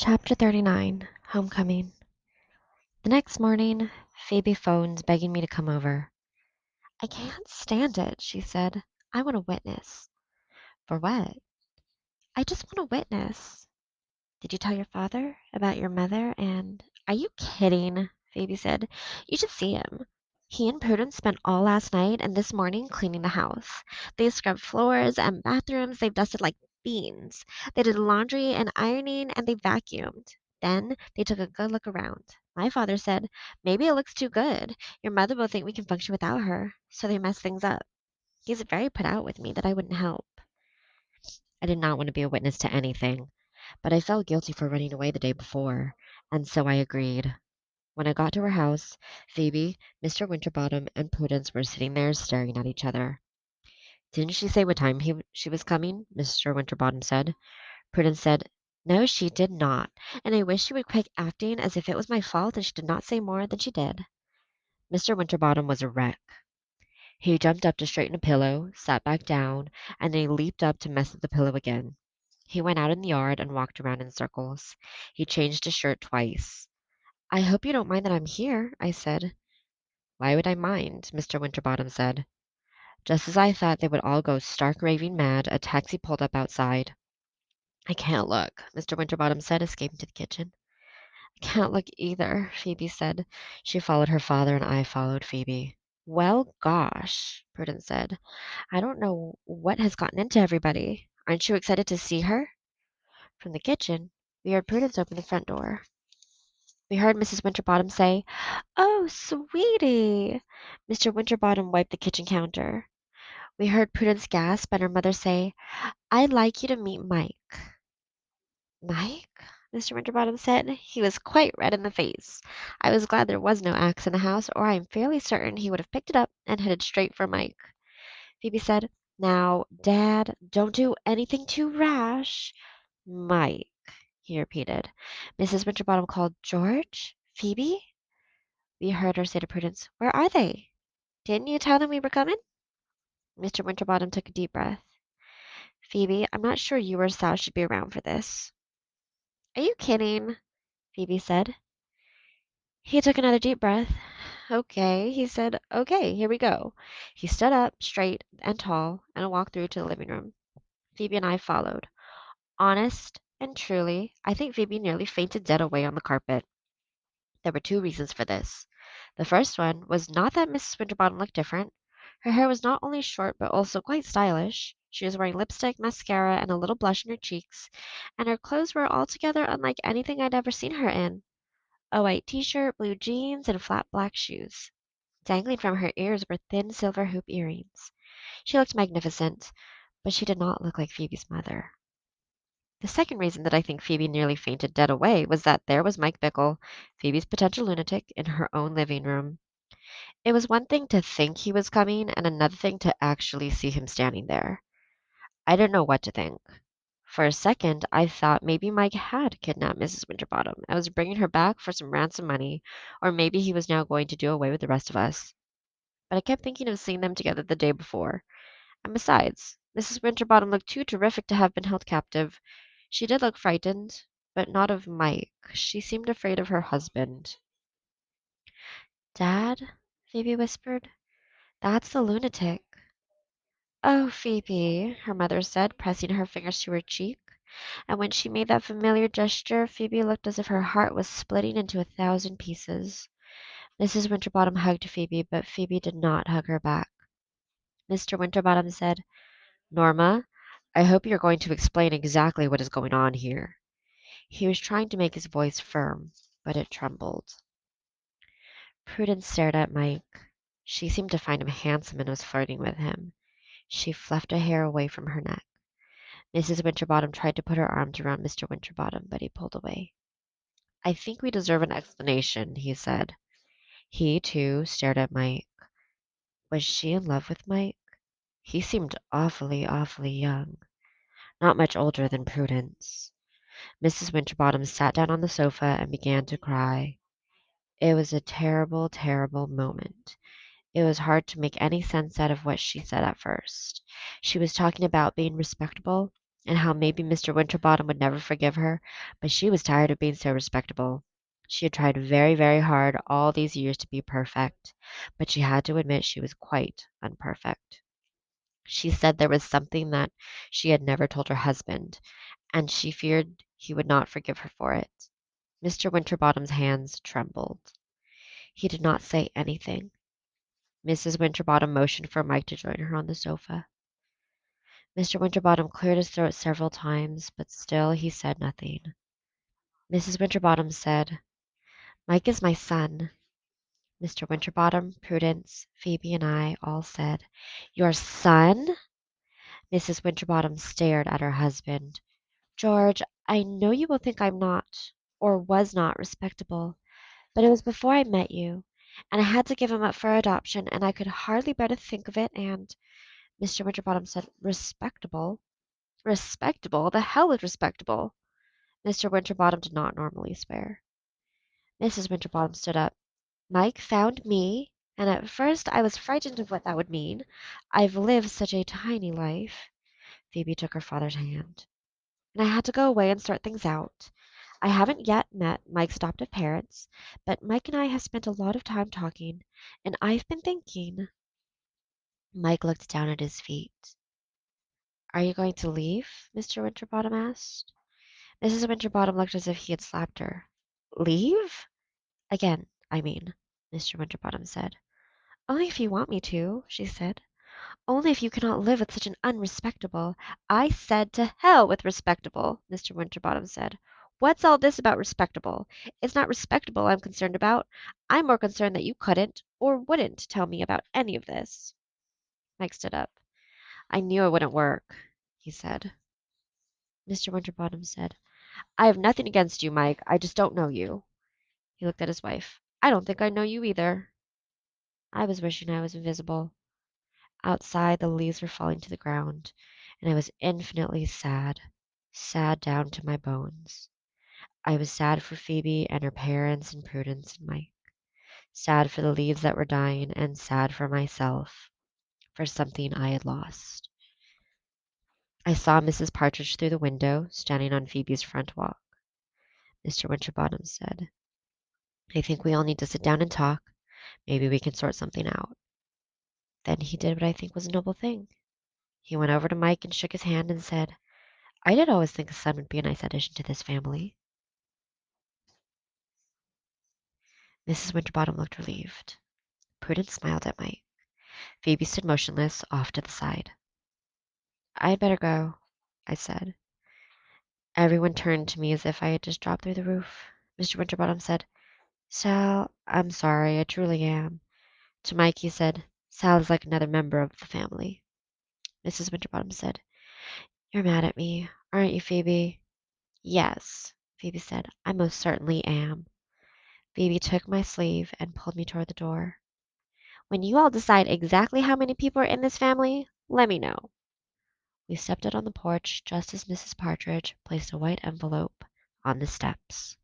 Chapter 39 Homecoming. The next morning, Phoebe phones begging me to come over. I can't stand it, she said. I want a witness. For what? I just want a witness. Did you tell your father about your mother and. Are you kidding? Phoebe said. You should see him. He and Prudence spent all last night and this morning cleaning the house. They scrubbed floors and bathrooms, they've dusted like beans. They did laundry and ironing and they vacuumed. Then they took a good look around. My father said, maybe it looks too good. Your mother will think we can function without her. So they messed things up. He's very put out with me that I wouldn't help. I did not want to be a witness to anything, but I felt guilty for running away the day before, and so I agreed. When I got to her house, Phoebe, Mr. Winterbottom, and Prudence were sitting there staring at each other. Didn't she say what time she was coming? Mr. Winterbottom said. Prudence said, no, she did not, and I wish she would quit acting as if it was my fault and she did not say more than she did. Mr. Winterbottom was a wreck. He jumped up to straighten a pillow, sat back down, and then he leaped up to mess with the pillow again. He went out in the yard and walked around in circles. He changed his shirt twice. I hope you don't mind that I'm here, I said. Why would I mind? Mr. Winterbottom said. Just as I thought they would all go stark raving mad, a taxi pulled up outside. I can't look, Mr. Winterbottom said, escaping to the kitchen. I can't look either, Phoebe said. She followed her father and I followed Phoebe. Well, gosh, Prudence said. I don't know what has gotten into everybody. Aren't you excited to see her? From the kitchen, we heard Prudence open the front door. We heard Mrs. Winterbottom say, oh, sweetie. Mr. Winterbottom wiped the kitchen counter. We heard Prudence gasp and her mother say, I'd like you to meet Mike. Mike? Mr. Winterbottom said. He was quite red in the face. I was glad there was no axe in the house, or I am fairly certain he would have picked it up and headed straight for Mike. Phoebe said, now, Dad, don't do anything too rash. Mike, he repeated. Mrs. Winterbottom called, George? Phoebe? We heard her say to Prudence, where are they? Didn't you tell them we were coming? Mr. Winterbottom took a deep breath. Phoebe, I'm not sure you or Sal should be around for this. Are you kidding? Phoebe said. He took another deep breath. Okay, he said. Okay, here we go. He stood up, straight and tall, and walked through to the living room. Phoebe and I followed. Honest and truly, I think Phoebe nearly fainted dead away on the carpet. There were two reasons for this. The first one was not that Mrs. Winterbottom looked different. Her hair was not only short but also quite stylish. She was wearing lipstick, mascara, and a little blush in her cheeks, and her clothes were altogether unlike anything I'd ever seen her in. A white t-shirt, blue jeans, and flat black shoes. Dangling from her ears were thin silver hoop earrings. She looked magnificent, but she did not look like Phoebe's mother. The second reason that I think Phoebe nearly fainted dead away was that there was Mike Bickle, Phoebe's potential lunatic, in her own living room. It was one thing to think he was coming, and another thing to actually see him standing there. I didn't know what to think. For a second, I thought maybe Mike had kidnapped Mrs. Winterbottom and was bringing her back for some ransom money, or maybe he was now going to do away with the rest of us. But I kept thinking of seeing them together the day before. And besides, Mrs. Winterbottom looked too terrific to have been held captive. She did look frightened, but not of Mike. She seemed afraid of her husband. Dad? Phoebe whispered. That's the lunatic. Oh, Phoebe, her mother said, pressing her fingers to her cheek. And when she made that familiar gesture, Phoebe looked as if her heart was splitting into 1,000 pieces. Mrs. Winterbottom hugged Phoebe, but Phoebe did not hug her back. Mr. Winterbottom said, Norma, I hope you're going to explain exactly what is going on here. He was trying to make his voice firm, but it trembled. Prudence stared at Mike. She seemed to find him handsome and was flirting with him. She fluffed a hair away from her neck. Mrs. Winterbottom tried to put her arms around Mr. Winterbottom, but he pulled away. I think we deserve an explanation, he said. He, too, stared at Mike. Was she in love with Mike? He seemed awfully, awfully young. Not much older than Prudence. Mrs. Winterbottom sat down on the sofa and began to cry. It was a terrible, terrible moment. It was hard to make any sense out of what she said at first. She was talking about being respectable, and how maybe Mr. Winterbottom would never forgive her, but she was tired of being so respectable. She had tried very, very hard all these years to be perfect, but she had to admit she was quite unperfect. She said there was something that she had never told her husband, and she feared he would not forgive her for it. Mr. Winterbottom's hands trembled. He did not say anything. Mrs. Winterbottom motioned for Mike to join her on the sofa. Mr. Winterbottom cleared his throat several times, but still he said nothing. Mrs. Winterbottom said, "Mike is my son." Mr. Winterbottom, Prudence, Phoebe, and I all said, "Your son?" Mrs. Winterbottom stared at her husband. "George, I know you will think I'm not, or was not, respectable, but it was before I met you, and I had to give him up for adoption, and I could hardly bear to think of it, and—" Mr. Winterbottom said, "Respectable? Respectable? The hell is respectable?" Mr. Winterbottom did not normally swear. Mrs. Winterbottom stood up. "Mike found me, and at first I was frightened of what that would mean. I've lived such a tiny life." Phoebe took her father's hand. "And I had to go away and sort things out. I haven't yet met Mike's adoptive parents, but Mike and I have spent a lot of time talking, and I've been thinking—" Mike looked down at his feet. "Are you going to leave?" Mr. Winterbottom asked. Mrs. Winterbottom looked as if he had slapped her. "Leave? Again, I mean," Mr. Winterbottom said. "Only if you want me to," she said. "Only if you cannot live with such an unrespectable—" "I said to hell with respectable," Mr. Winterbottom said. "What's all this about respectable? It's not respectable I'm concerned about. I'm more concerned that you couldn't, or wouldn't, tell me about any of this." Mike stood up. "I knew it wouldn't work," he said. Mr. Winterbottom said, "I have nothing against you, Mike. I just don't know you." He looked at his wife. "I don't think I know you either." I was wishing I was invisible. Outside, the leaves were falling to the ground, and I was infinitely sad, sad down to my bones. I was sad for Phoebe and her parents and Prudence and Mike, sad for the leaves that were dying, and sad for myself, for something I had lost. I saw Mrs. Partridge through the window, standing on Phoebe's front walk. Mr. Winterbottom said, "I think we all need to sit down and talk. Maybe we can sort something out." Then he did what I think was a noble thing. He went over to Mike and shook his hand and said, "I did always think a son would be a nice addition to this family." Mrs. Winterbottom looked relieved. Prudence smiled at Mike. Phoebe stood motionless, off to the side. "I had better go," I said. Everyone turned to me as if I had just dropped through the roof. Mr. Winterbottom said, "Sal, I'm sorry, I truly am." To Mike he said, "Sal is like another member of the family." Mrs. Winterbottom said, "You're mad at me, aren't you, Phoebe?" "Yes," Phoebe said, "I most certainly am." Phoebe took my sleeve and pulled me toward the door. "When you all decide exactly how many people are in this family, let me know." We stepped out on the porch just as Mrs. Partridge placed a white envelope on the steps.